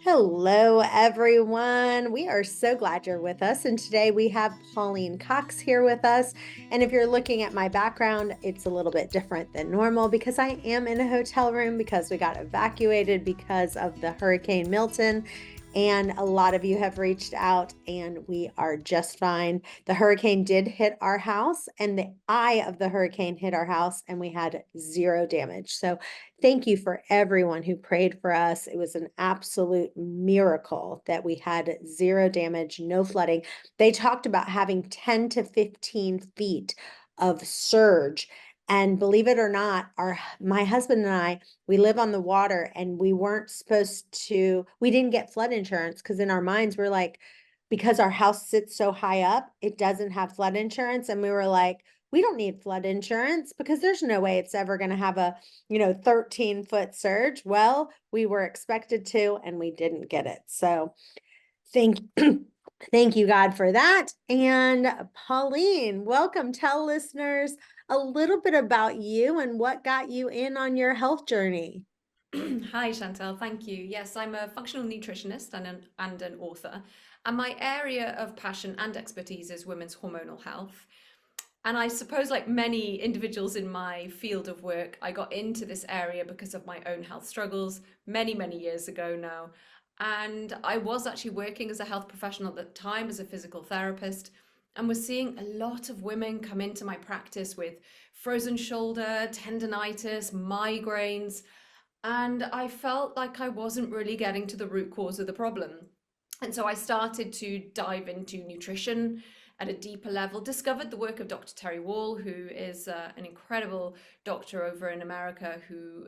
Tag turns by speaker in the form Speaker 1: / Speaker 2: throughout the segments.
Speaker 1: Hello, everyone. We are so glad you're with us. And today we have Pauline Cox here with us. And if you're looking at my background, it's a little bit different than normal because I am in a hotel room because we got evacuated because of the Hurricane Milton. And a lot of you have reached out, and we are just fine. The hurricane did hit our house, and the eye of the hurricane hit our house, and we had zero damage. So thank you for everyone who prayed for us. It was an absolute miracle that we had zero damage, no flooding. They talked about having 10 to 15 feet of surge. And believe it or not, my husband and I, we live on the water, and we didn't get flood insurance because in our minds we're like, because our house sits so high up, it doesn't have flood insurance. And we were like, we don't need flood insurance because there's no way it's ever going to have a 13-foot surge. Well, we were expected to, and we didn't get it. So thank thank you, God, for that. And Pauline, welcome. Tell listeners a little bit about you and what got you in on your health journey.
Speaker 2: Hi, Chantel. Thank you. Yes, I'm a functional nutritionist and an author, and my area of passion and expertise is women's hormonal health. And I suppose, like many individuals in my field of work, I got into this area because of my own health struggles many, many years ago now. And I was actually working as a health professional at the time as a physical therapist, and was seeing a lot of women come into my practice with frozen shoulder, tendonitis, migraines, and I felt like I wasn't really getting to the root cause of the problem. And so I started to dive into nutrition at a deeper level, discovered the work of Dr. Terry Wall, who is an incredible doctor over in America who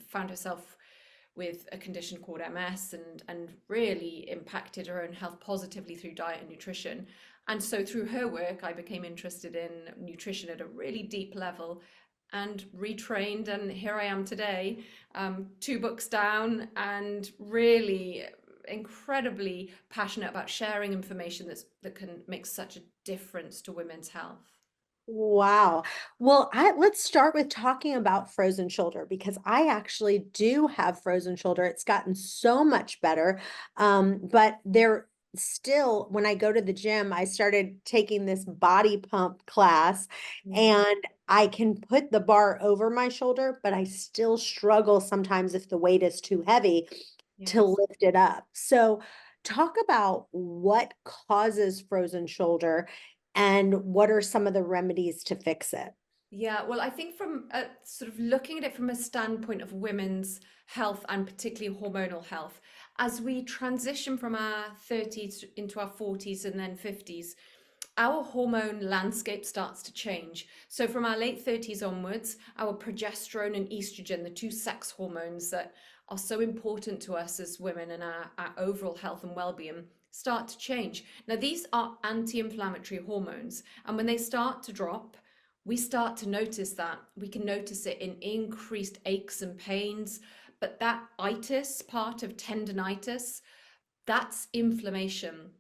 Speaker 2: found herself with a condition called MS and really impacted her own health positively through diet and nutrition. And so through her work, I became interested in nutrition at a really deep level and retrained. And here I am today, two books down, and really incredibly passionate about sharing information that can make such a difference to women's health.
Speaker 1: Wow. Well, let's start with talking about frozen shoulder because I actually do have frozen shoulder. It's gotten so much better. But there still, when I go to the gym, I started taking this body pump class,
Speaker 2: Mm.
Speaker 1: and I can put the bar over my shoulder, but I still struggle sometimes if the weight is too heavy to
Speaker 2: Yes.
Speaker 1: lift it up. So talk about what causes frozen shoulder and what are some of the remedies to fix it?
Speaker 2: Yeah, well, I think from sort of looking at it from a standpoint of women's health and particularly hormonal health, as we transition from our 30s into our 40s and then 50s, our hormone landscape starts to change. So from our late 30s onwards, our progesterone and estrogen, the two sex hormones that are so important to us as women and our overall health and well-being, start to change. Now, these are anti-inflammatory hormones, and when they start to drop, we start to notice that. We can notice it in increased aches and pains, but that itis part of tendonitis, that's inflammation.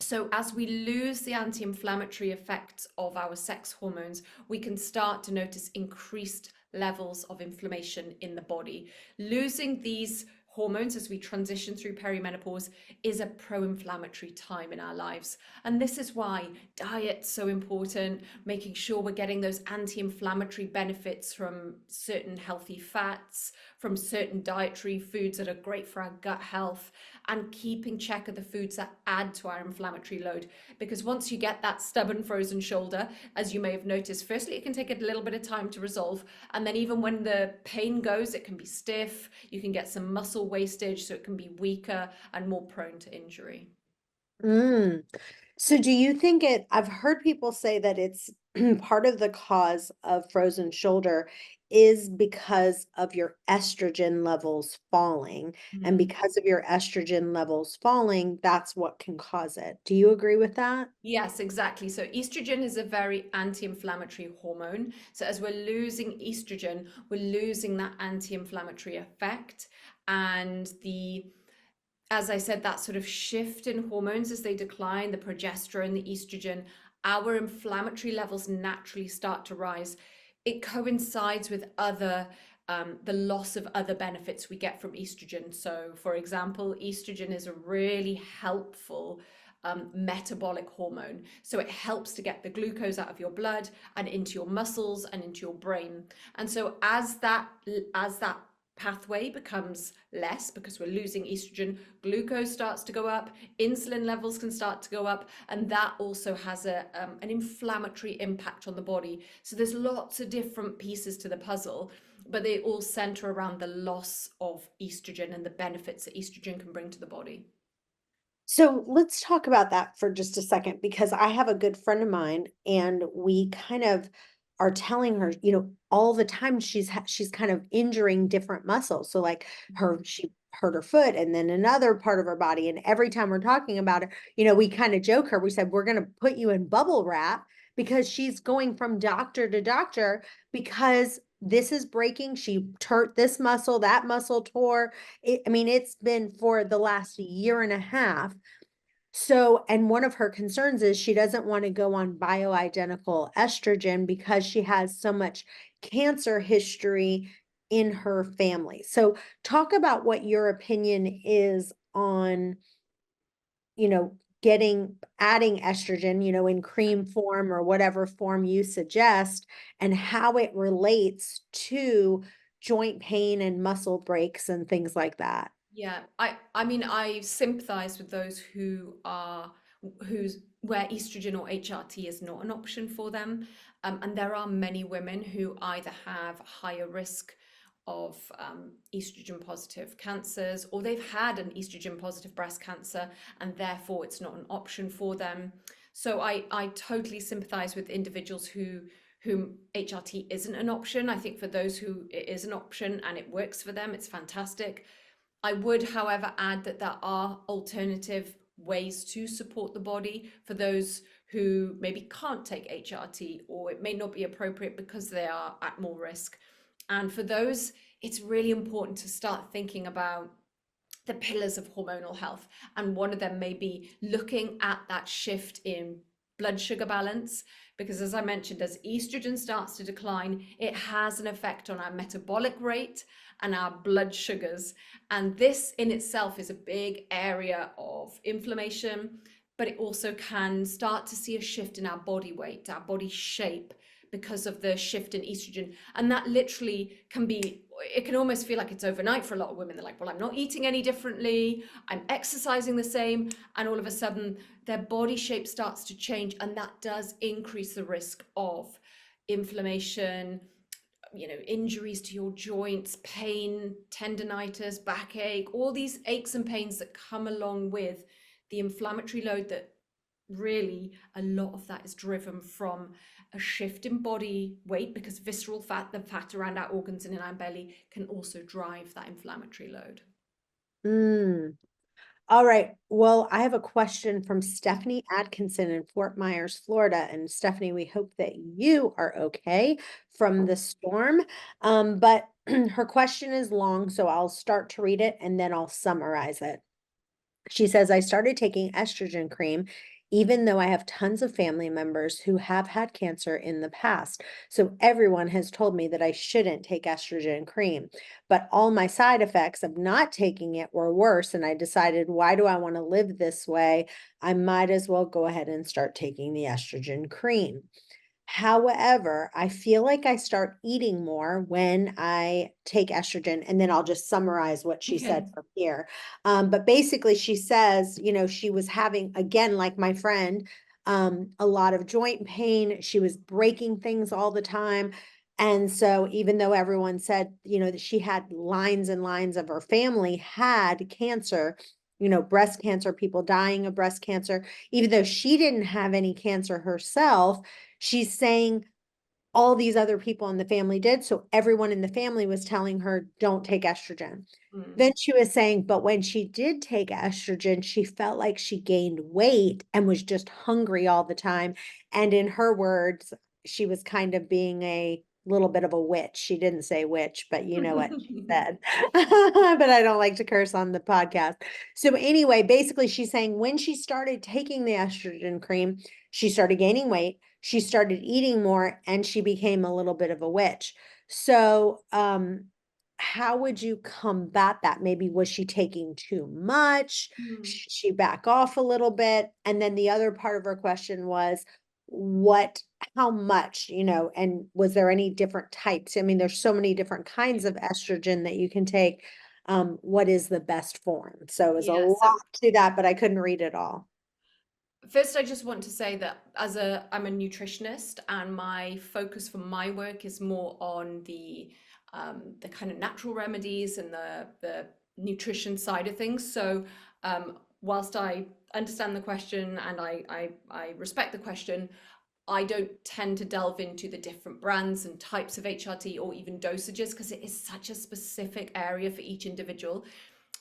Speaker 2: So, as we lose the anti inflammatory effects of our sex hormones, we can start to notice increased levels of inflammation in the body. Losing these hormones as we transition through perimenopause is a pro-inflammatory time in our lives. And this is why diet's so important, making sure we're getting those anti-inflammatory benefits from certain healthy fats, from certain dietary foods that are great for our gut health, and keeping check of the foods that add to our inflammatory load. Because once you get that stubborn frozen shoulder, as you may have noticed, firstly, it can take a little bit of time to resolve. And then even when the pain goes, it can be stiff. You can get some muscle wastage, so it can be weaker and more prone to injury.
Speaker 1: Mm. So do you think I've heard people say that it's part of the cause of frozen shoulder is because of your estrogen levels falling. And
Speaker 2: Mm.
Speaker 1: because of your estrogen levels falling, that's what can cause it. Do you agree with that?
Speaker 2: Yes, exactly. So estrogen is a very anti-inflammatory hormone. So as we're losing estrogen, we're losing that anti-inflammatory effect. And as I said, that sort of shift in hormones as they decline, the progesterone, the estrogen, our inflammatory levels naturally start to rise. It coincides with other the loss of other benefits we get from estrogen. So, for example, estrogen is a really helpful metabolic hormone. So it helps to get the glucose out of your blood and into your muscles and into your brain. And so as that pathway becomes less because we're losing estrogen, glucose starts to go up, insulin levels can start to go up, and that also has an inflammatory impact on the body. So there's lots of different pieces to the puzzle, but they all center around the loss of estrogen and the benefits that estrogen can bring to the body.
Speaker 1: So let's talk about that for just a second because I have a good friend of mine and we kind of are telling her, all the time she's kind of injuring different muscles. So like she hurt her foot and then another part of her body. And every time we're talking about it, we kind of joke her. We said, we're going to put you in bubble wrap because she's going from doctor to doctor because this is breaking. She hurt this muscle, that muscle tore. I mean, it's been for the last year and a half. So, and one of her concerns is she doesn't want to go on bioidentical estrogen because she has so much cancer history in her family. So, talk about what your opinion is on, you know, adding estrogen, in cream form or whatever form you suggest, and how it relates to joint pain and muscle breaks and things like that.
Speaker 2: Yeah, I mean I sympathize with those who's where estrogen or HRT is not an option for them. And there are many women who either have higher risk of estrogen positive cancers, or they've had an estrogen positive breast cancer and therefore it's not an option for them. So I totally sympathize with individuals whom HRT isn't an option. I think for those who it is an option and it works for them, it's fantastic. I would, however, add that there are alternative ways to support the body for those who maybe can't take HRT, or it may not be appropriate because they are at more risk. And for those, it's really important to start thinking about the pillars of hormonal health. And one of them may be looking at that shift in blood sugar balance, because as I mentioned, as estrogen starts to decline, it has an effect on our metabolic rate and our blood sugars. And this in itself is a big area of inflammation, but it also can start to see a shift in our body weight, our body shape, because of the shift in estrogen. And that literally can be, it can almost feel like it's overnight for a lot of women. They're like, well, I'm not eating any differently, I'm exercising the same, and all of a sudden their body shape starts to change, and that does increase the risk of inflammation, injuries to your joints, pain, tendonitis, backache, all these aches and pains that come along with the inflammatory load. That really, a lot of that is driven from a shift in body weight, because visceral fat, the fat around our organs and in our belly, can also drive that inflammatory load.
Speaker 1: Mm. All right. Well, I have a question from Stephanie Atkinson in Fort Myers, Florida. And Stephanie, we hope that you are okay from the storm. But her question is long, so I'll start to read it and then I'll summarize it. She says, I started taking estrogen cream, even though I have tons of family members who have had cancer in the past. So everyone has told me that I shouldn't take estrogen cream. But all my side effects of not taking it were worse. And I decided, why do I want to live this way? I might as well go ahead and start taking the estrogen cream. However, I feel like I start eating more when I take estrogen, and then I'll just summarize what she
Speaker 2: Okay.
Speaker 1: said from here. But basically, she says, she was having, again, like my friend, a lot of joint pain. She was breaking things all the time. And so, even though everyone said, that she had lines and lines of her family had cancer, breast cancer, people dying of breast cancer, even though she didn't have any cancer herself, she's saying all these other people in the family did. So everyone in the family was telling her, don't take estrogen.
Speaker 2: Mm.
Speaker 1: Then she was saying, but when she did take estrogen, she felt like she gained weight and was just hungry all the time. And in her words, she was kind of being a little bit of a witch. She didn't say witch, but you know what she said. But I don't like to curse on the podcast. So anyway, basically she's saying when she started taking the estrogen cream, she started gaining weight, she started eating more, and she became a little bit of a witch. So how would you combat that? Maybe was she taking too much?
Speaker 2: Mm.
Speaker 1: Should she back off a little bit? And then the other part of her question was, what, how much, and was there any different types? I mean, there's so many different kinds of estrogen that you can take. What is the best form? So it was a
Speaker 2: Yeah,
Speaker 1: lot
Speaker 2: so
Speaker 1: to that, but I couldn't read it all.
Speaker 2: first, I just want to say that I'm a nutritionist, and my focus for my work is more on the kind of natural remedies and the nutrition side of things. So whilst I understand the question and I respect the question, I don't tend to delve into the different brands and types of HRT or even dosages because it is such a specific area for each individual.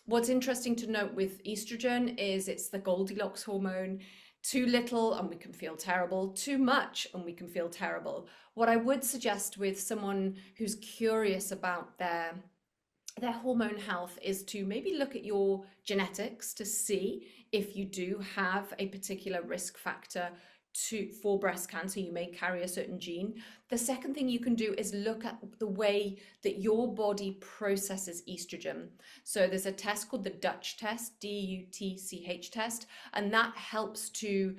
Speaker 2: What's interesting to note with estrogen is it's the Goldilocks hormone. Too little and we can feel terrible, too much and we can feel terrible. What I would suggest with someone who's curious about their hormone health is to maybe look at your genetics to see if you do have a particular risk factor for breast cancer. You may carry a certain gene. The second thing you can do is look at the way that your body processes estrogen. So there's a test called the Dutch test, DUTCH test, and that helps to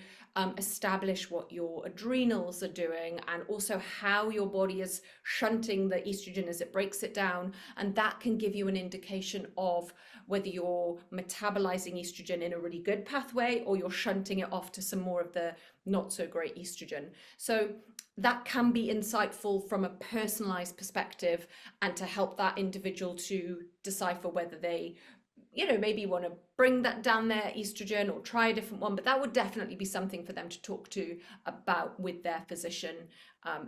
Speaker 2: establish what your adrenals are doing and also how your body is shunting the estrogen as it breaks it down. And that can give you an indication of whether you're metabolizing estrogen in a really good pathway or you're shunting it off to some more of the not so great estrogen. So that can be insightful from a personalized perspective and to help that individual to decipher whether they maybe want to bring that down their estrogen or try a different one. But that would definitely be something for them to talk to about with their physician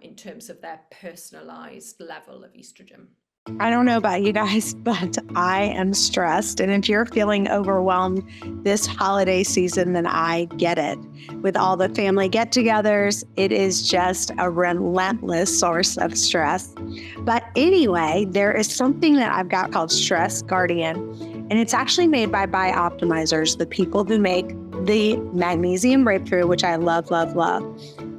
Speaker 2: in terms of their personalized level of estrogen.
Speaker 3: I don't know about you guys, but I am stressed. And if you're feeling overwhelmed this holiday season, then I get it. With all the family get togethers, it is just a relentless source of stress. But anyway, there is something that I've got called Stress Guardian, and it's actually made by Bioptimizers, the people who make the magnesium breakthrough, which I love, love, love.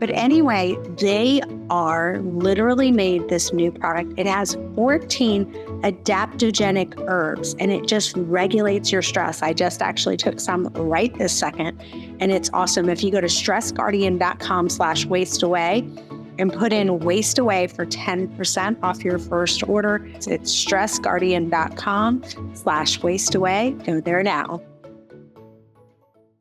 Speaker 3: But anyway, they are literally made this new product. It has 14 adaptogenic herbs and it just regulates your stress. I just actually took some right this second and it's awesome. If you go to stressguardian.com/wasteaway and put in waste away for 10% off your first order, it's stressguardian.com/wasteaway. Go there now.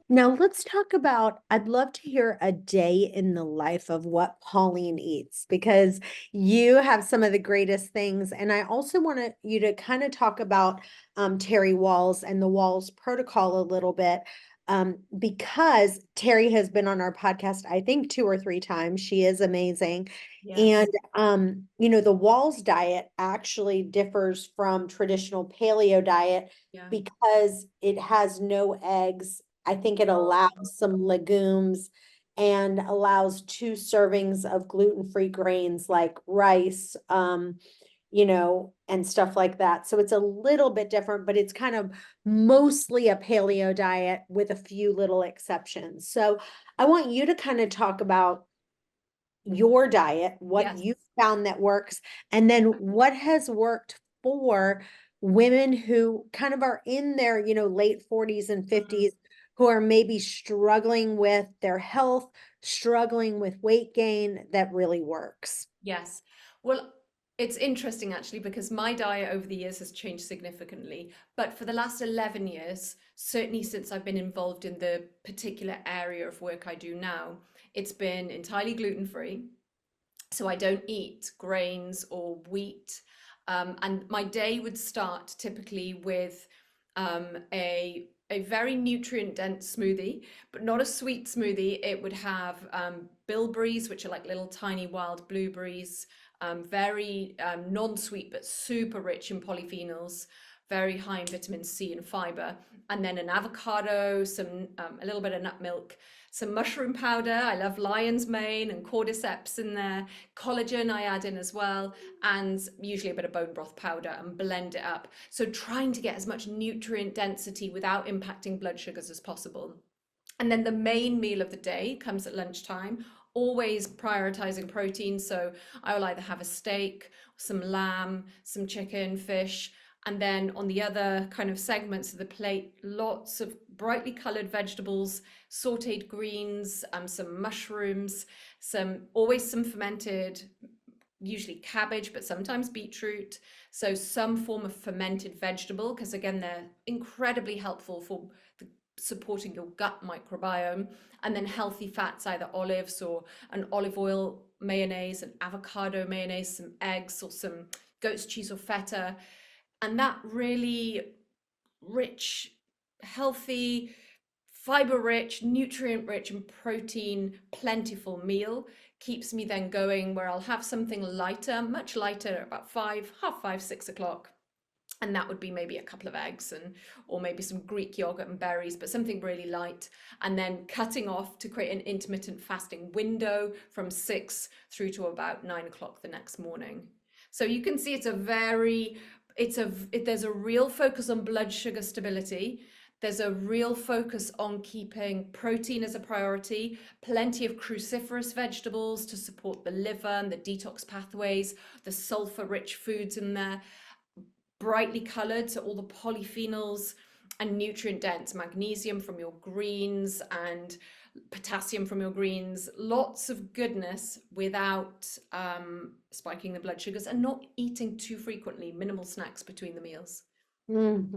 Speaker 1: Now let's talk about, I'd love to hear a day in the life of what Pauline eats because you have some of the greatest things. And I also want you to kind of talk about Terry Walls and the Walls protocol a little bit because Terry has been on our podcast, I think 2 or 3 times. She is amazing.
Speaker 2: Yes.
Speaker 1: And, the Walls diet actually differs from traditional paleo diet
Speaker 2: Yeah.
Speaker 1: because it has no eggs. I think it allows some legumes and allows 2 servings of gluten-free grains like rice, and stuff like that. So it's a little bit different, but it's kind of mostly a paleo diet with a few little exceptions. So I want you to kind of talk about your diet, what
Speaker 2: Yes.
Speaker 1: you found that works, and then what has worked for women who kind of are in their, late 40s and 50s, who are maybe struggling with their health, struggling with weight gain that really works.
Speaker 2: Yes. Well, it's interesting actually because my diet over the years has changed significantly. But for the last 11 years, certainly since I've been involved in the particular area of work I do now, it's been entirely gluten-free. So I don't eat grains or wheat. And my day would start typically with a very nutrient dense smoothie, but not a sweet smoothie. It would have bilberries, which are like little tiny wild blueberries, very non-sweet but super rich in polyphenols, very high in vitamin C and fiber, and then an avocado, some a little bit of nut milk, some mushroom powder. I love lion's mane and cordyceps in there. Collagen I add in as well, and usually a bit of bone broth powder and blend it up. So trying to get as much nutrient density without impacting blood sugars as possible. And then the main meal of the day comes at lunchtime, always prioritizing protein. So I will either have a steak, some lamb, some chicken, fish, and then on the other kind of segments of the plate, lots of brightly colored vegetables, sauteed greens, some mushrooms, always some fermented, usually cabbage, but sometimes beetroot. So some form of fermented vegetable, because again, they're incredibly helpful for supporting your gut microbiome. And then healthy fats, either olives or an olive oil mayonnaise, an avocado mayonnaise, some eggs or some goat's cheese or feta. And that really rich, healthy, fiber rich, nutrient rich, and protein plentiful meal keeps me then going, where I'll have something lighter, much lighter, about 5, half 5, 6 o'clock. And that would be maybe a couple of eggs or maybe some Greek yogurt and berries, but something really light. And then cutting off to create an intermittent fasting window from 6 through to about 9 o'clock the next morning. So you can see there's a real focus on blood sugar stability. There's a real focus on keeping protein as a priority, plenty of cruciferous vegetables to support the liver and the detox pathways, the sulfur-rich foods in there, brightly colored, so all the polyphenols and nutrient dense magnesium from your greens and potassium from your greens, lots of goodness without spiking the blood sugars, and not eating too frequently, minimal snacks between the meals.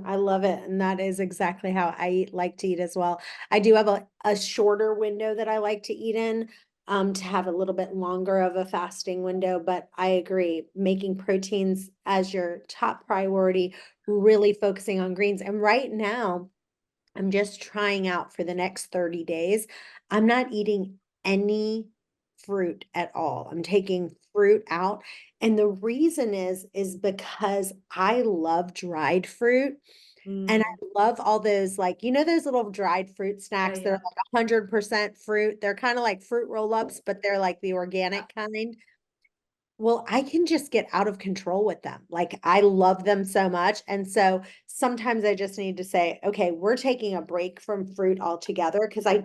Speaker 1: I love it. And that is exactly how like to eat as well. I do have a shorter window that I like to eat in, to have a little bit longer of a fasting window. But I agree, making proteins as your top priority, really focusing on greens. And right now, I'm just trying out for the next 30 days. I'm not eating any fruit at all. I'm taking fruit out. And the reason is because I love dried fruit. And
Speaker 2: Mm,
Speaker 1: I love all those, like, those little dried fruit
Speaker 2: yeah,
Speaker 1: snacks. They're
Speaker 2: yeah,
Speaker 1: like 100% fruit. They're kind of like fruit roll-ups, but they're like the
Speaker 2: yeah.
Speaker 1: organic kind. Well, I can just get out of control with them. Like, I love them so much. And so sometimes I just need to say, okay, we're taking a break from fruit altogether, because I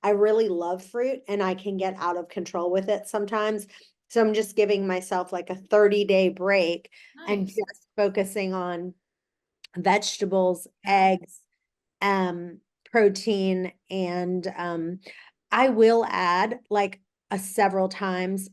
Speaker 1: really love fruit and I can get out of control with it sometimes. So I'm just giving myself like a 30-day break and
Speaker 2: Nice.
Speaker 1: just focusing on vegetables,
Speaker 2: Yeah.
Speaker 1: eggs, um, protein, and I will add, like, a several times,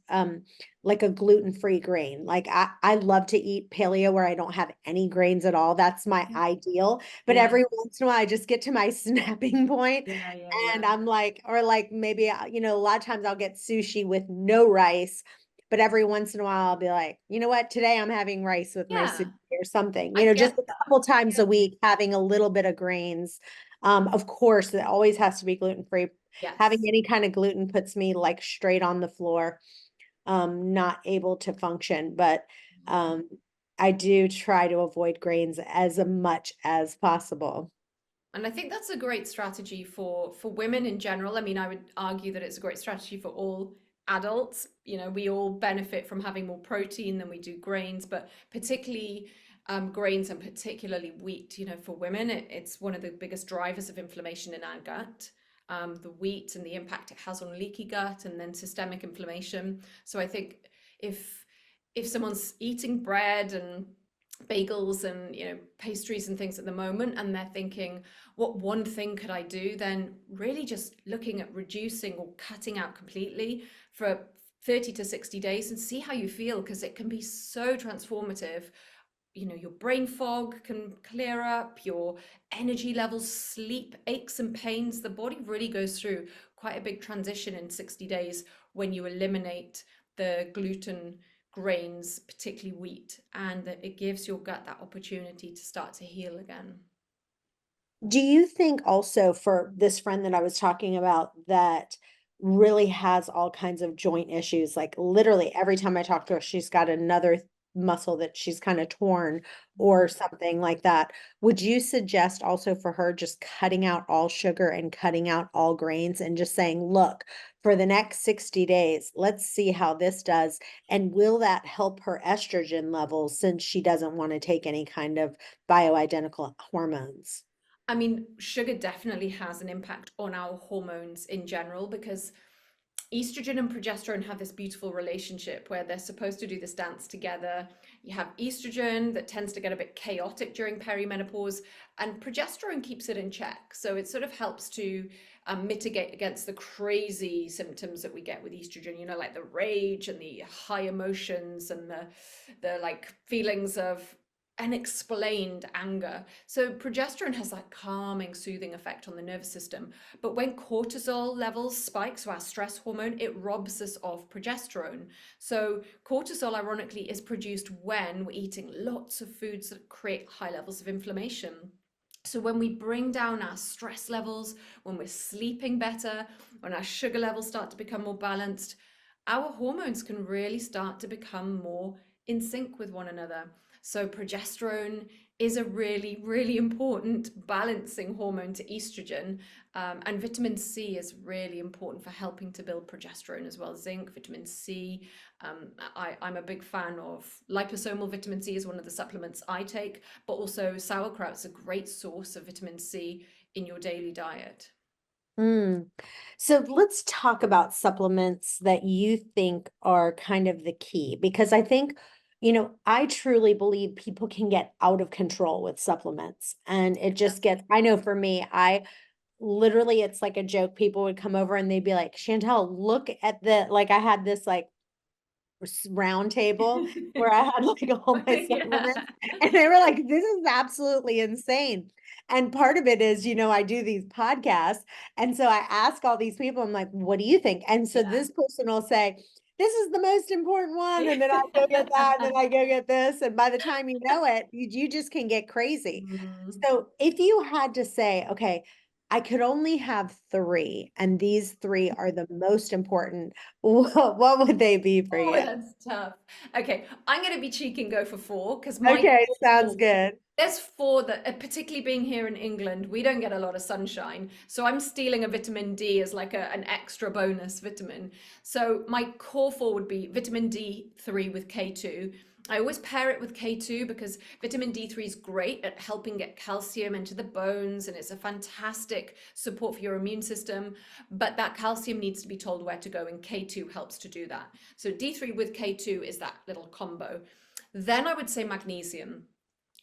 Speaker 1: like a gluten-free grain. Like, I love to eat paleo where I don't have any grains at all. That's my ideal. But
Speaker 2: Yeah,
Speaker 1: every once in a while, I just get to my snapping point,
Speaker 2: yeah, yeah,
Speaker 1: and
Speaker 2: yeah.
Speaker 1: I'm like, or like maybe, a lot of times I'll get sushi with no rice. But every once in a while, I'll be like, you know what? Today I'm having rice with my
Speaker 2: Yeah,
Speaker 1: sushi or something,
Speaker 2: I
Speaker 1: just
Speaker 2: get
Speaker 1: a
Speaker 2: that.
Speaker 1: couple times
Speaker 2: Yeah.
Speaker 1: a week, having a little bit of grains. Of course, it always has to be gluten-free. Having
Speaker 2: Yes.
Speaker 1: any kind of gluten puts me like straight on the floor, not able to function. But um, I do try to avoid grains as much as possible.
Speaker 2: And I think that's a great strategy for women in general. I mean, I would argue that it's a great strategy for all adults. You know, we all benefit from having more protein than we do grains, but particularly grains and particularly wheat. You know, for women, it's one of the biggest drivers of inflammation in our gut. The wheat and the impact it has on leaky gut and then systemic inflammation. So I think if if someone's eating bread and bagels and pastries and things at the moment, and they're thinking, what one thing could I do, then really just looking at reducing or cutting out completely for 30 to 60 days and see how you feel, because it can be so transformative. Your brain fog can clear up, your energy levels, sleep, aches and pains. The body really goes through quite a big transition in 60 days when you eliminate the gluten, grains, particularly wheat, and that it gives your gut that opportunity to start to heal again.
Speaker 1: Do you think also, for this friend that I was talking about that really has all kinds of joint issues, like literally every time I talk to her, she's got another muscle that she's kind of torn or something like that. Would you suggest also for her just cutting out all sugar and cutting out all grains and just saying, look, for the next 60 days, let's see how this does. And will that help her estrogen levels, since she doesn't want to take any kind of bioidentical hormones?
Speaker 2: I mean, sugar definitely has an impact on our hormones in general, because estrogen and progesterone have this beautiful relationship where they're supposed to do this dance together. You have estrogen that tends to get a bit chaotic during perimenopause, and progesterone keeps it in check. So it sort of helps to mitigate against the crazy symptoms that we get with estrogen, you know, like the rage and the high emotions and the like feelings of unexplained anger. So progesterone has that calming, soothing effect on the nervous system. But when cortisol levels spike, so our stress hormone, it robs us of progesterone. So cortisol, ironically, is produced when we're eating lots of foods that create high levels of inflammation. So when we bring down our stress levels, when we're sleeping better, when our sugar levels start to become more balanced, our hormones can really start to become more in sync with one another. So progesterone is a really, really important balancing hormone to estrogen. And vitamin C is really important for helping to build progesterone as well. Zinc, vitamin C. I'm a big fan of liposomal vitamin C is one of the supplements I take, but also sauerkraut's a great source of vitamin C in your daily diet.
Speaker 1: Mm. So let's talk about supplements that you think are kind of the key, because I think, I truly believe people can get out of control with supplements, and it just gets, I know for me, I literally, it's like a joke. People would come over and they'd be like, Chantel, look at like I had this like round table where I had like all my
Speaker 2: Yeah.
Speaker 1: supplements, and they were like, this is absolutely insane. And part of it is, I do these podcasts. And so I ask all these people, I'm like, what do you think? And so
Speaker 2: Yeah.
Speaker 1: this person will say, this is the most important one. And then I go get that. And then I go get this. And by the time you know it, you just can get crazy.
Speaker 2: Mm.
Speaker 1: So if you had to say, okay, I could only have three, and these three are the most important, what would they be for
Speaker 2: Oh,
Speaker 1: you?
Speaker 2: that's tough. Okay, I'm going to be cheeky and go for four because my
Speaker 1: Okay, sounds
Speaker 2: core,
Speaker 1: good.
Speaker 2: there's four that, particularly being here in England, we don't get a lot of sunshine. So I'm stealing a vitamin D as like an extra bonus vitamin. So my core four would be vitamin D3 with K2. I always pair it with K2 because vitamin D3 is great at helping get calcium into the bones, and it's a fantastic support for your immune system. But that calcium needs to be told where to go, and K2 helps to do that. So D3 with K2 is that little combo. Then I would say magnesium.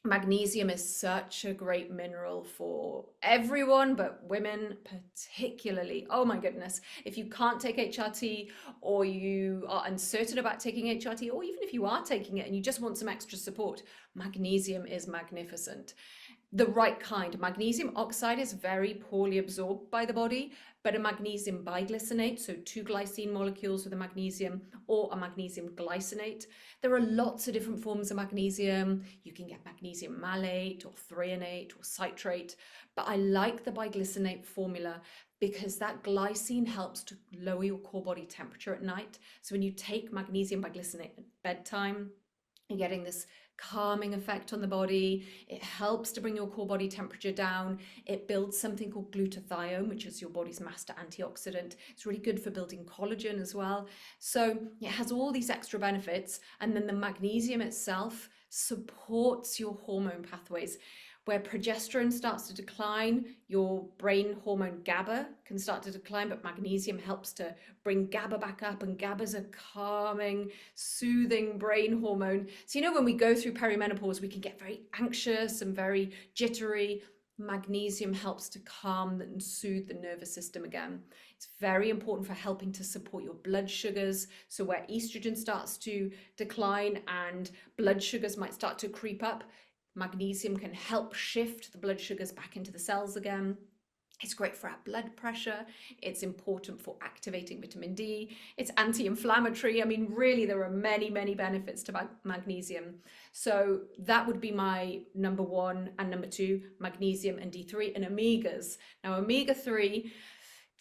Speaker 2: Magnesium is such a great mineral for everyone, but women particularly. Oh my goodness. If you can't take HRT, or you are uncertain about taking HRT, or even if you are taking it and you just want some extra support, magnesium is magnificent. The right kind. Magnesium oxide is very poorly absorbed by the body, but a magnesium biglycinate, so two glycine molecules with a magnesium, or a magnesium glycinate. There are lots of different forms of magnesium. You can get magnesium malate or threonate or citrate, but I like the biglycinate formula because that glycine helps to lower your core body temperature at night. So when you take magnesium biglycinate at bedtime, you're getting this calming effect on the body. It helps to bring your core body temperature down. It builds something called glutathione, which is your body's master antioxidant. It's really good for building collagen as well. So it has all these extra benefits. And then the magnesium itself supports your hormone pathways. Where progesterone starts to decline, your brain hormone GABA can start to decline, but magnesium helps to bring GABA back up, and GABA is a calming, soothing brain hormone. So, when we go through perimenopause, we can get very anxious and very jittery. Magnesium helps to calm and soothe the nervous system again. It's very important for helping to support your blood sugars. So where estrogen starts to decline and blood sugars might start to creep up, magnesium can help shift the blood sugars back into the cells again. It's great for our blood pressure. It's important for activating vitamin D. It's anti-inflammatory. I mean, really, there are many, many benefits to magnesium. So that would be my number one and number two, magnesium and D3 and omegas. Now, omega-3,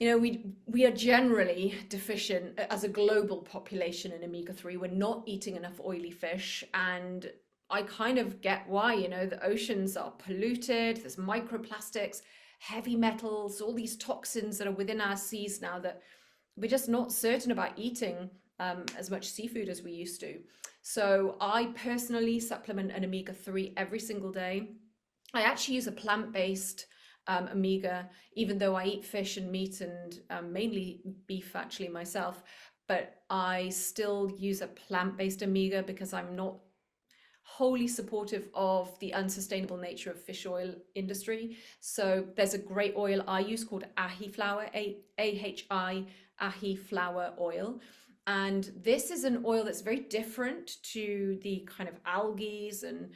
Speaker 2: we are generally deficient as a global population in omega-3. We're not eating enough oily fish, and I kind of get why. The oceans are polluted, there's microplastics, heavy metals, all these toxins that are within our seas now that we're just not certain about eating as much seafood as we used to. So I personally supplement an omega-3 every single day. I actually use a plant-based omega, even though I eat fish and meat and mainly beef actually myself, but I still use a plant-based omega because I'm not wholly supportive of the unsustainable nature of fish oil industry. So there's a great oil I use called ahi flower, AHI, ahi flower oil. And this is an oil that's very different to the kind of algae and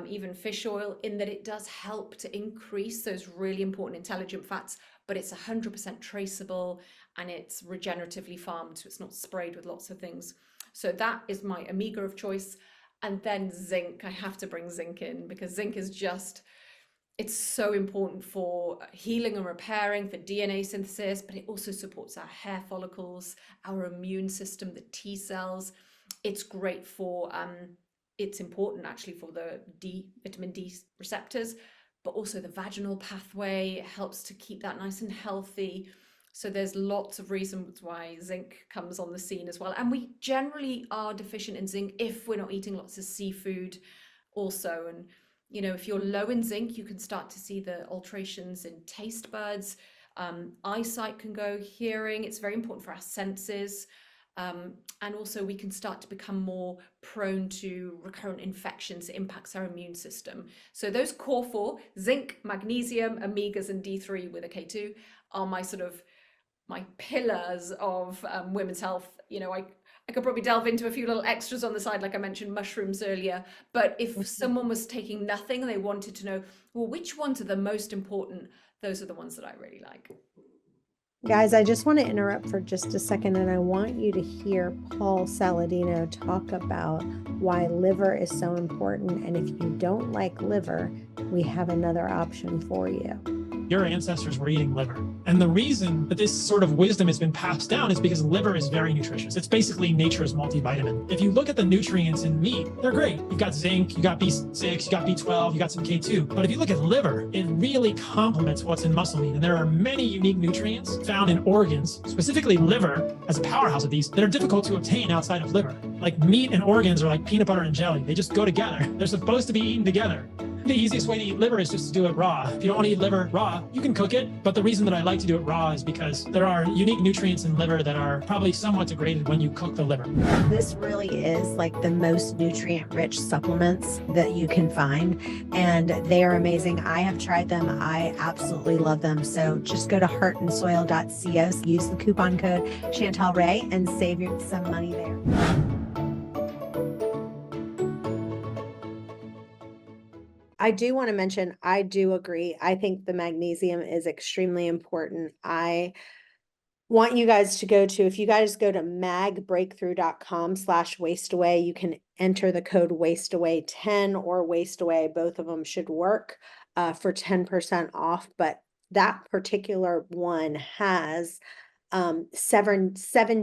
Speaker 2: even fish oil, in that it does help to increase those really important intelligent fats, but it's 100% traceable and it's regeneratively farmed, so it's not sprayed with lots of things. So that is my omega of choice. And then zinc, I have to bring zinc in because zinc is just, it's so important for healing and repairing, for DNA synthesis, but it also supports our hair follicles, our immune system, the T cells. It's great for, it's important actually for the vitamin D receptors, but also the vaginal pathway. It helps to keep that nice and healthy. So there's lots of reasons why zinc comes on the scene as well. And we generally are deficient in zinc if we're not eating lots of seafood also. And, you know, if you're low in zinc, you can start to see the alterations in taste buds. Eyesight can go, hearing. It's very important for our senses. And also we can start to become more prone to recurrent infections. It impacts our immune system. So those core four, zinc, magnesium, omegas, and D3 with a K2, are my sort of my pillars of women's health. You know, I could probably delve into a few little extras on the side, like I mentioned mushrooms earlier. But if someone was taking nothing and they wanted to know, well, which ones are the most important, those are the ones that I really like.
Speaker 1: Guys, I just want to interrupt for just a second, and I want you to hear Paul Saladino talk about why liver is so important. And if you don't like liver, we have another option for you.
Speaker 4: Your ancestors were eating liver. And the reason that this sort of wisdom has been passed down is because liver is very nutritious. It's basically nature's multivitamin. If you look at the nutrients in meat, they're great. You've got zinc, you got B6, you got B12, you got some K2. But if you look at liver, it really complements what's in muscle meat. And there are many unique nutrients found in organs, specifically liver as a powerhouse of these, that are difficult to obtain outside of liver. Like meat and organs are like peanut butter and jelly. They just go together. They're supposed to be eaten together. The easiest way to eat liver is just to do it raw. If you don't want to eat liver raw, you can cook it. But the reason that I like to do it raw is because there are unique nutrients in liver that are probably somewhat degraded when you cook the liver.
Speaker 1: This really is like the most nutrient-rich supplements that you can find, and they are amazing. I have tried them. I absolutely love them. So just go to heartandsoil.co, use the coupon code Chantel Ray, and save you some money there. I do want to mention, I do agree. I think the magnesium is extremely important. I want you guys to go to, if you guys go to magbreakthrough.com/wasteaway, you can enter the code wasteaway10 or wasteaway. Both of them should work for 10% off, but that particular one has seven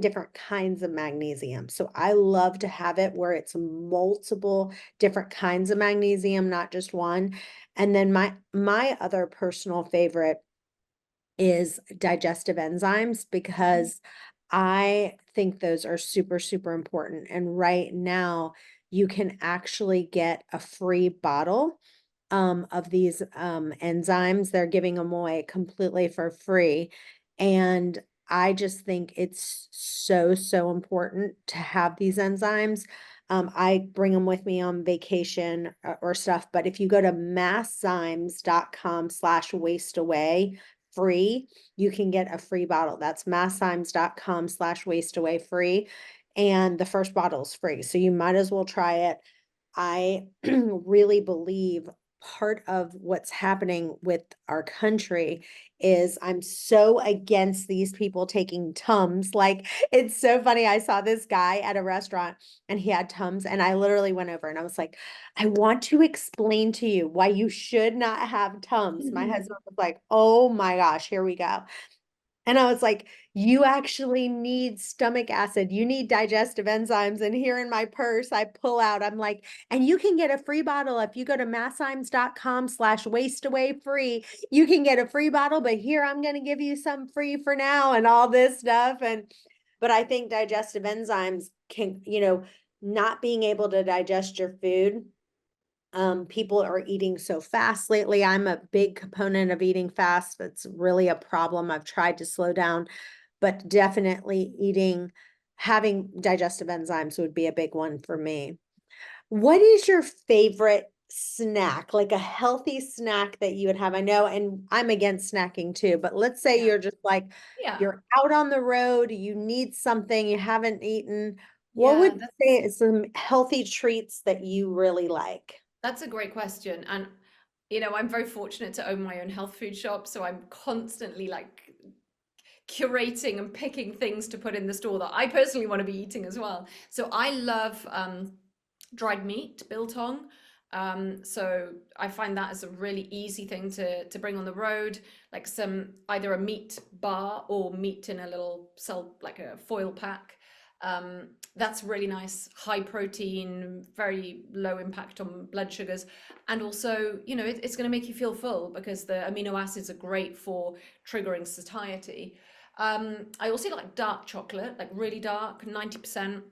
Speaker 1: different kinds of magnesium. So I love to have it where it's multiple different kinds of magnesium, not just one. And then my other personal favorite is digestive enzymes, because I think those are super, super important. And right now you can actually get a free bottle of these enzymes. They're giving them away completely for free. And I just think it's so, so important to have these enzymes. I bring them with me on vacation or stuff, but if you go to masszymes.com/wasteaway free, you can get a free bottle. That's masszymes.com/wasteaway free. And the first bottle is free. So you might as well try it. I really believe part of what's happening with our country is I'm so against these people taking Tums. Like, it's so funny. I saw this guy at a restaurant and he had Tums, and I literally went over and I was like, I want to explain to you why you should not have Tums. My husband was like, oh my gosh, here we go. And I was like, you actually need stomach acid. You need digestive enzymes. And here in my purse, I pull out, I'm like, and you can get a free bottle. If you go to masszymes.com/wasteaway free, you can get a free bottle, but here I'm going to give you some free for now and all this stuff. But I think digestive enzymes can, not being able to digest your food People are eating so fast lately. I'm a big component of eating fast. That's really a problem. I've tried to slow down, but definitely having digestive enzymes would be a big one for me. What is your favorite snack, like a healthy snack that you would have? I know, and I'm against snacking too, but let's say
Speaker 2: Yeah.
Speaker 1: you're just like,
Speaker 2: Yeah.
Speaker 1: you're out on the road, you need something, you haven't eaten. What would
Speaker 2: Yeah,
Speaker 1: you say
Speaker 2: that's
Speaker 1: is some healthy treats that you really like?
Speaker 2: that's a great question. And I'm very fortunate to own my own health food shop, so I'm constantly like curating and picking things to put in the store that I personally want to be eating as well. So I love dried meat, biltong. So I find that as a really easy thing to bring on the road, like some either a meat bar or meat in a little cell, like a foil pack. That's really nice, high protein, very low impact on blood sugars. And also, it's going to make you feel full because the amino acids are great for triggering satiety. I also like dark chocolate, like really dark, 90%.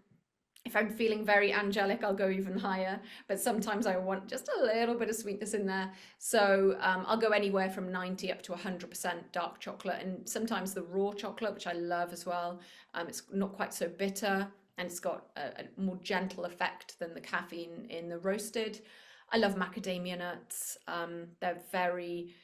Speaker 2: If I'm feeling very angelic, I'll go even higher. But sometimes I want just a little bit of sweetness in there. So I'll go anywhere from 90 up to 100% dark chocolate. And sometimes the raw chocolate, which I love as well. It's not quite so bitter and it's got a more gentle effect than the caffeine in the roasted. I love macadamia nuts. They're very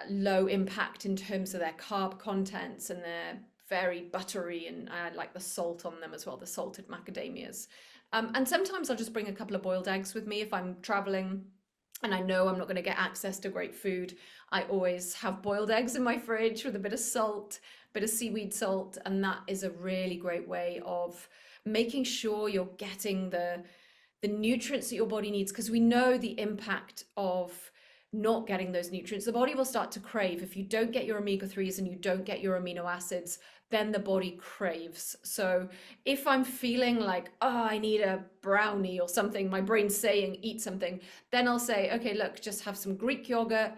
Speaker 2: low impact in terms of their carb contents, and they're very buttery, and I like the salt on them as well, the salted macadamias. And sometimes I'll just bring a couple of boiled eggs with me if I'm traveling and I know I'm not going to get access to great food. I always have boiled eggs in my fridge with a bit of salt, a bit of seaweed salt, and that is a really great way of making sure you're getting the nutrients that your body needs, because we know the impact of not getting those nutrients. The body will start to crave. If you don't get your omega-3s and you don't get your amino acids, then the body craves. So if I'm feeling like, oh, I need a brownie or something, my brain's saying eat something, then I'll say, okay, look, just have some Greek yogurt,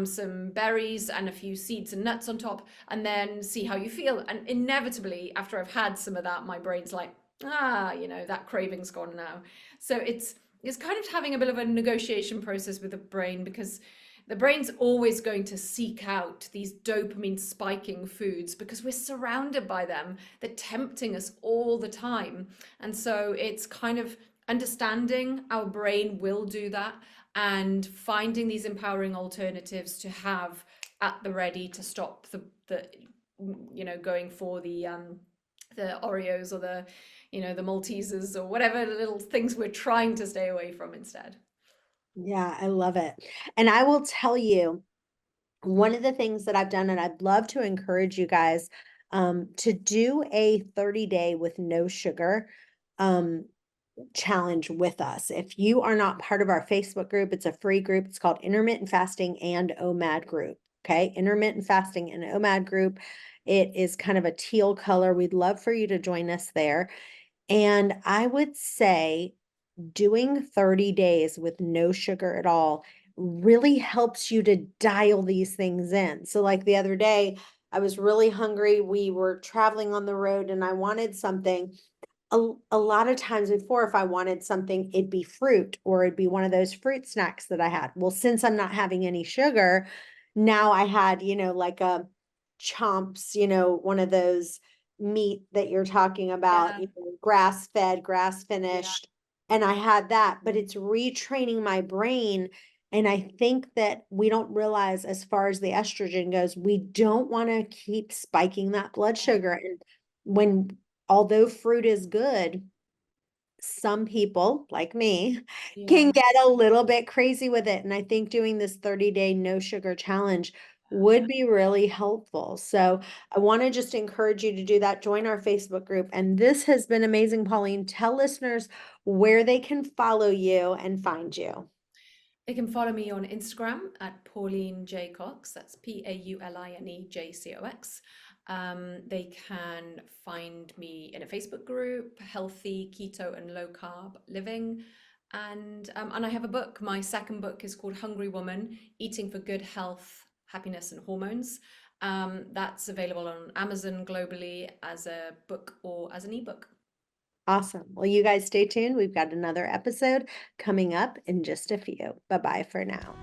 Speaker 2: some berries and a few seeds and nuts on top, and then see how you feel. And inevitably, after I've had some of that, my brain's like, that craving's gone now. So it's kind of having a bit of a negotiation process with the brain, because the brain's always going to seek out these dopamine spiking foods because we're surrounded by them. They're tempting us all the time. And so it's kind of understanding our brain will do that and finding these empowering alternatives to have at the ready to stop the going for the Oreos or the Maltesers or whatever little things we're trying to stay away from instead.
Speaker 1: Yeah, I love it. And I will tell you, one of the things that I've done, and I'd love to encourage you guys to do a 30-day with no sugar um, challenge with us. If you are not part of our Facebook group, it's a free group. It's called Intermittent Fasting and OMAD Group. Okay, Intermittent Fasting and OMAD Group. It is kind of a teal color. We'd love for you to join us there. And I would say doing 30 days with no sugar at all really helps you to dial these things in. So, like the other day, I was really hungry. We were traveling on the road and I wanted something. A lot of times before, if I wanted something, it'd be fruit or it'd be one of those fruit snacks that I had. Well, since I'm not having any sugar, now I had, like a chomps, one of those meat that you're talking about,
Speaker 2: Yeah,
Speaker 1: grass fed, grass
Speaker 2: yeah,
Speaker 1: finished. And I had that, but it's retraining my brain. And I think that we don't realize, as far as the estrogen goes, we don't want to keep spiking that blood sugar. And when although fruit is good, some people like me can
Speaker 2: yeah.
Speaker 1: get a little bit crazy with it. And I think doing this 30-day no sugar challenge would
Speaker 2: Perfect.
Speaker 1: be really helpful. So I want to just encourage you to do that. Join our Facebook group. And this has been amazing, Pauline. Tell listeners where they can follow you and find you.
Speaker 2: They can follow me on Instagram at Pauline J Cox. That's PaulineJCox. They can find me in a Facebook group, Healthy Keto and Low Carb Living. And I have a book. My second book is called Hungry Woman: Eating for Good Health, Happiness and Hormones. That's available on Amazon globally as a book or as an ebook.
Speaker 1: Awesome. Well, you guys stay tuned. We've got another episode coming up in just a few. Bye-bye for now.